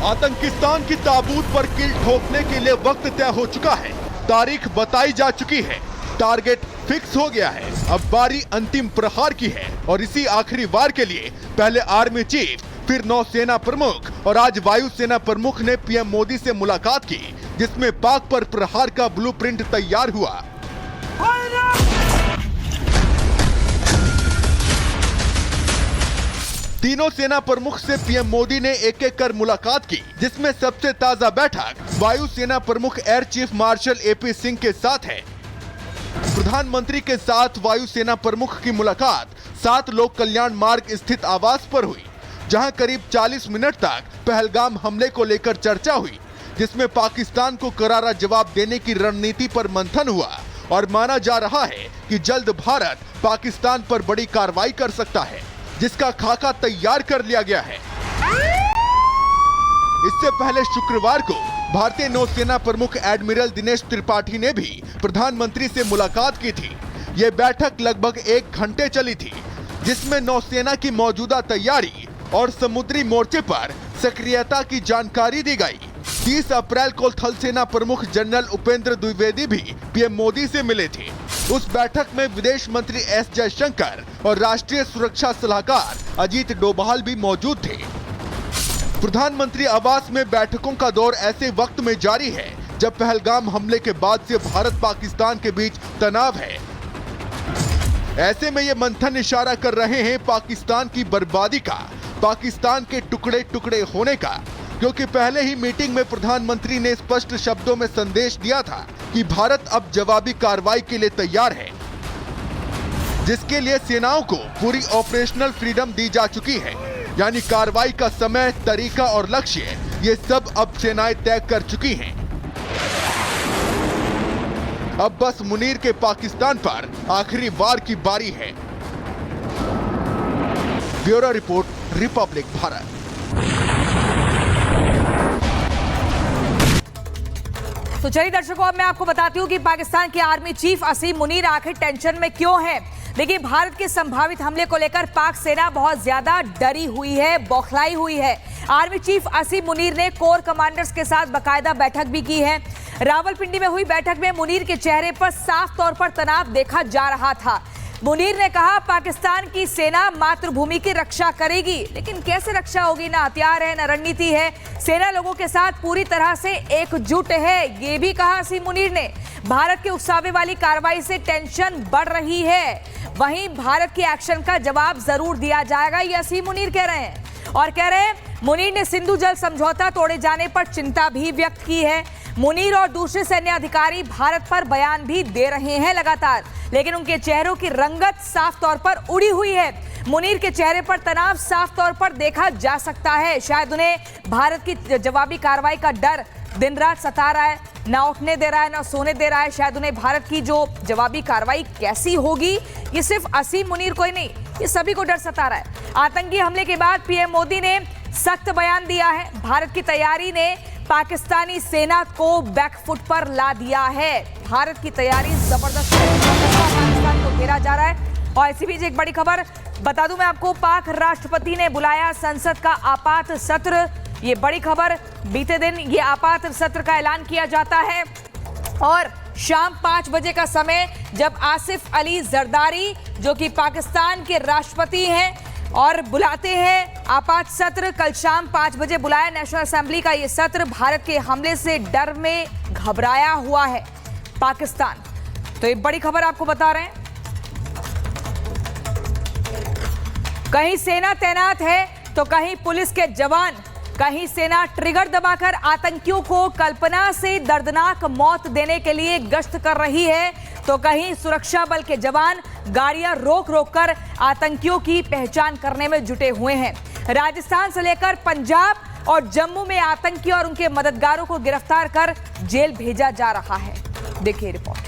आतंकिस्तान की ताबूत पर किल ठोकने के लिए वक्त तय हो चुका है। तारीख बताई जा चुकी है, टारगेट फिक्स हो गया है। अब बारी अंतिम प्रहार की है और इसी आखिरी वार के लिए पहले आर्मी चीफ, फिर नौसेना प्रमुख और आज वायुसेना प्रमुख ने पीएम मोदी से मुलाकात की, जिसमें पाक पर प्रहार का ब्लूप्रिंट तैयार हुआ। तीनों सेना प्रमुख से पीएम मोदी ने एक एक कर मुलाकात की, जिसमें सबसे ताजा बैठक वायुसेना प्रमुख air chief marshal AP Singh के साथ है। प्रधानमंत्री के साथ वायुसेना प्रमुख की मुलाकात 7 लोक कल्याण मार्ग स्थित आवास पर हुई, जहां करीब 40 मिनट तक पहलगाम हमले को लेकर चर्चा हुई, जिसमें पाकिस्तान को करारा जवाब देने की रणनीति पर मंथन हुआ और माना जा रहा है कि जल्द भारत पाकिस्तान पर बड़ी कार्रवाई कर सकता है, जिसका खाका तैयार कर लिया गया है। इससे पहले शुक्रवार को भारतीय नौसेना प्रमुख एडमिरल दिनेश त्रिपाठी ने भी प्रधानमंत्री से मुलाकात की थी। ये बैठक लगभग 1 घंटे चली थी, जिसमें नौसेना की मौजूदा तैयारी और समुद्री मोर्चे पर सक्रियता की जानकारी दी गई। 30 अप्रैल को थल सेना प्रमुख जनरल उपेंद्र द्विवेदी भी पीएम मोदी से मिले थे। उस बैठक में विदेश मंत्री एस जयशंकर और राष्ट्रीय सुरक्षा सलाहकार अजीत डोभाल भी मौजूद थे। प्रधानमंत्री आवास में बैठकों का दौर ऐसे वक्त में जारी है जब पहलगाम हमले के बाद से भारत पाकिस्तान के बीच तनाव है। ऐसे में ये मंथन इशारा कर रहे हैं पाकिस्तान की बर्बादी का, पाकिस्तान के टुकड़े टुकड़े होने का, क्योंकि पहले ही मीटिंग में प्रधानमंत्री ने स्पष्ट शब्दों में संदेश दिया था कि भारत अब जवाबी कार्रवाई के लिए तैयार है, जिसके लिए सेनाओं को पूरी ऑपरेशनल फ्रीडम दी जा चुकी है। यानी कार्रवाई का समय, तरीका और लक्ष्य ये सब अब सेनाएं तय कर चुकी हैं। अब बस मुनीर के पाकिस्तान पर आखिरी वार की बारी है। Bureau report, Republic Bharat. तो चलिए दर्शकों, अब मैं आपको बताती हूँ कि पाकिस्तान के आर्मी चीफ असीम मुनीर आखिर टेंशन में क्यों है। देखिए, भारत के संभावित हमले को लेकर पाक सेना बहुत ज्यादा डरी हुई है, बौखलाई हुई है। आर्मी चीफ असीम मुनीर ने कोर कमांडर्स के साथ बाकायदा बैठक भी की है। रावलपिंडी में हुई बैठक में मुनीर के चेहरे पर साफ तौर पर तनाव देखा जा रहा था। मुनीर ने कहा, पाकिस्तान की सेना मातृभूमि की रक्षा करेगी, लेकिन कैसे रक्षा होगी? ना हथियार है, ना रणनीति है। सेना लोगों के साथ पूरी तरह से एकजुट है, ये भी कहा असीम मुनीर ने। भारत के उकसावे वाली कार्रवाई से टेंशन बढ़ रही है, वहीं भारत के एक्शन का जवाब जरूर दिया जाएगा, ये असीम मुनीर कह रहे हैं। और कह रहे हैं, मुनीर ने सिंधु जल समझौता तोड़े जाने पर चिंता भी व्यक्त की है। मुनीर और दूसरे सैन्य अधिकारी भारत पर बयान भी दे रहे हैं लगातार, लेकिन उनके चेहरों की रंगत साफ तौर पर उड़ी हुई है। मुनीर के चेहरे पर तनाव साफ तौर पर देखा जा सकता है। शायद उन्हें भारत की जवाबी कार्रवाई का डर दिन रात सता रहा है, ना उठने दे रहा है, ना सोने दे रहा है। शायद उन्हें भारत की जो जवाबी कार्रवाई कैसी होगी, ये सिर्फ असीम मुनीर को ही नहीं, ये सभी को डर सता रहा है। आतंकी हमले के बाद पीएम मोदी ने सख्त बयान दिया है। भारत की तैयारी ने पाकिस्तानी सेना को बैकफुट पर ला दिया है। भारत की तैयारी जबरदस्त है, पाकिस्तान को घेरा जा रहा है। और इसी बीच एक बड़ी खबर बता दूं मैं आपको, पाक राष्ट्रपति ने बुलाया संसद का आपात सत्र। ये बड़ी खबर, बीते दिन ये आपात सत्र का ऐलान किया जाता है और शाम 5 बजे का समय, जब आसिफ अली जरदारी जो कि पाकिस्तान के राष्ट्रपति हैं और बुलाते हैं आपात सत्र। कल शाम 5 बजे बुलाया नेशनल असेंबली का ये सत्र। भारत के हमले से डर में घबराया हुआ है पाकिस्तान। तो ये बड़ी खबर आपको बता रहे हैं। कहीं सेना तैनात है तो कहीं पुलिस के जवान, कहीं सेना ट्रिगर दबाकर आतंकियों को कल्पना से दर्दनाक मौत देने के लिए गश्त कर रही है, तो कहीं सुरक्षा बल के जवान गाड़ियां रोक रोक कर आतंकियों की पहचान करने में जुटे हुए हैं। राजस्थान से लेकर पंजाब और जम्मू में आतंकी और उनके मददगारों को गिरफ्तार कर जेल भेजा जा रहा है। देखिए रिपोर्ट।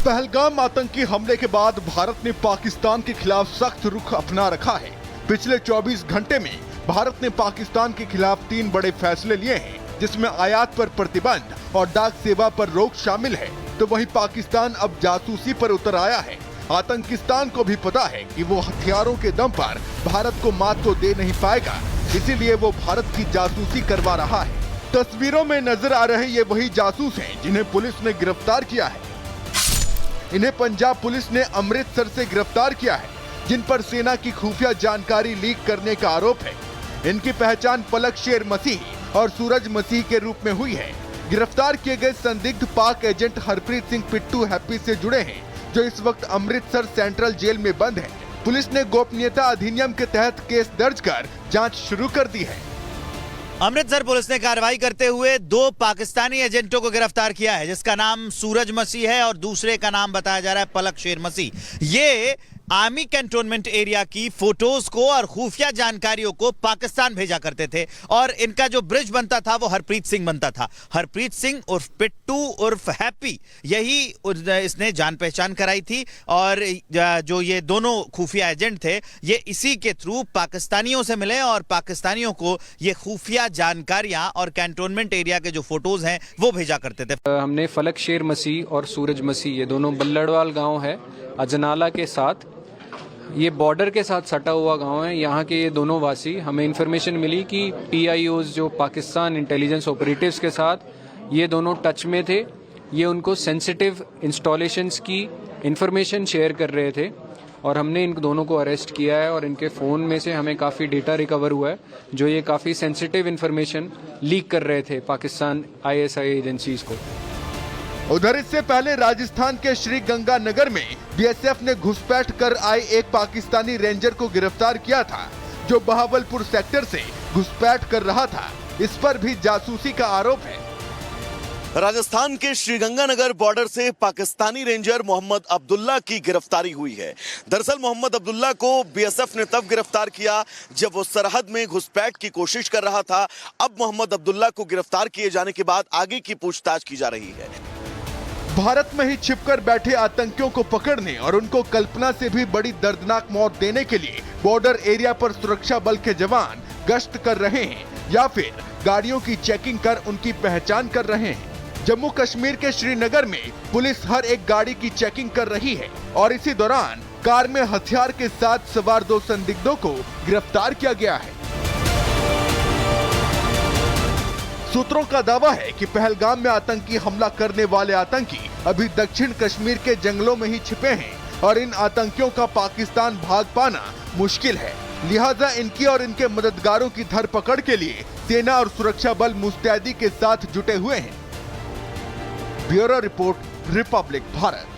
पहलगाम आतंकी हमले के बाद भारत ने पाकिस्तान के खिलाफ सख्त रुख अपना रखा है। पिछले 24 घंटे में भारत ने पाकिस्तान के खिलाफ 3 बड़े फैसले लिए हैं। जिसमें आयात पर प्रतिबंध और डाक सेवा पर रोक शामिल है, तो वहीं पाकिस्तान अब जासूसी पर उतर आया है। आतंकिस्तान को भी पता है कि वो हथियारों के दम पर भारत को मात तो दे नहीं पाएगा, इसीलिए वो भारत की जासूसी करवा रहा है। तस्वीरों में नजर आ रहे ये वही जासूस हैं जिन्हें पुलिस ने गिरफ्तार किया है। इन्हें पंजाब पुलिस ने अमृतसर से गिरफ्तार किया है, जिन पर सेना की खुफिया जानकारी लीक करने का आरोप है। इनकी पहचान पलक शेर मसीह और सूरज मसीह के रूप में हुई है। गिरफ्तार किए गए संदिग्ध पाक एजेंट हरप्रीत सिंह पिट्टू हैप्पी से जुड़े हैं, जो इस वक्त अमृतसर सेंट्रल जेल में बंद है। पुलिस ने गोपनीयता अधिनियम के तहत केस दर्ज कर जांच शुरू कर दी है। अमृतसर पुलिस ने कार्रवाई करते हुए 2 पाकिस्तानी एजेंटों को गिरफ्तार किया है, जिसका नाम सूरज मसीह है और दूसरे का नाम बताया जा रहा है पलक शेर मसीह। ये आर्मी कैंटोनमेंट एरिया की फोटोज को और खुफिया जानकारियों को पाकिस्तान भेजा करते थे और इनका जो ब्रिज बनता था वो हरप्रीत सिंह बनता था। हरप्रीत सिंह उर्फ पिट्टू उर्फ हैप्पी, यही इसने जान पहचान कराई थी और जो ये दोनों खुफिया एजेंट थे ये इसी के थ्रू पाकिस्तानियों से मिले और पाकिस्तानियों को ये खुफिया जानकारियां और कैंटोनमेंट एरिया के जो फोटोज हैं वो भेजा करते थे। हमने फलक शेर मसीह और सूरज मसीह, ये दोनों बल्लड़वाल गांव है अजनाला के साथ, ये बॉर्डर के साथ सटा हुआ गांव है। यहाँ के ये दोनों वासी, हमें इन्फॉर्मेशन मिली कि PIOs जो पाकिस्तान इंटेलिजेंस ऑपरेटिव्स के साथ ये दोनों टच में थे। ये उनको सेंसिटिव इंस्टॉलेशंस की इन्फॉर्मेशन शेयर कर रहे थे और हमने इन दोनों को अरेस्ट किया है और इनके फ़ोन में से हमें काफ़ी डेटा रिकवर हुआ है, जो ये काफ़ी सेंसिटिव इन्फॉर्मेशन लीक कर रहे थे पाकिस्तान ISI एजेंसीज को। उधर इससे पहले राजस्थान के श्री गंगानगर में BSF ने घुसपैठ कर आए एक पाकिस्तानी रेंजर को गिरफ्तार किया था, जो बहावलपुर सेक्टर से घुसपैठ कर रहा था। इस पर भी जासूसी का आरोप है। राजस्थान के श्रीगंगानगर बॉर्डर से पाकिस्तानी रेंजर मोहम्मद अब्दुल्ला की गिरफ्तारी हुई है। दरअसल मोहम्मद अब्दुल्ला को BSF ने तब गिरफ्तार किया जब वो सरहद में घुसपैठ की कोशिश कर रहा था। अब मोहम्मद अब्दुल्ला को गिरफ्तार किए जाने के बाद आगे की पूछताछ की जा रही है। भारत में ही छिपकर बैठे आतंकियों को पकड़ने और उनको कल्पना से भी बड़ी दर्दनाक मौत देने के लिए बॉर्डर एरिया पर सुरक्षा बल के जवान गश्त कर रहे हैं या फिर गाड़ियों की चेकिंग कर उनकी पहचान कर रहे हैं। जम्मू कश्मीर के श्रीनगर में पुलिस हर एक गाड़ी की चेकिंग कर रही है और इसी दौरान कार में हथियार के साथ सवार 2 संदिग्धों को गिरफ्तार किया गया है। सूत्रों का दावा है कि पहलगाम में आतंकी हमला करने वाले आतंकी अभी दक्षिण कश्मीर के जंगलों में ही छिपे हैं और इन आतंकियों का पाकिस्तान भाग पाना मुश्किल है। लिहाजा इनकी और इनके मददगारों की धरपकड़ के लिए सेना और सुरक्षा बल मुस्तैदी के साथ जुटे हुए हैं। Bureau report, Republic Bharat.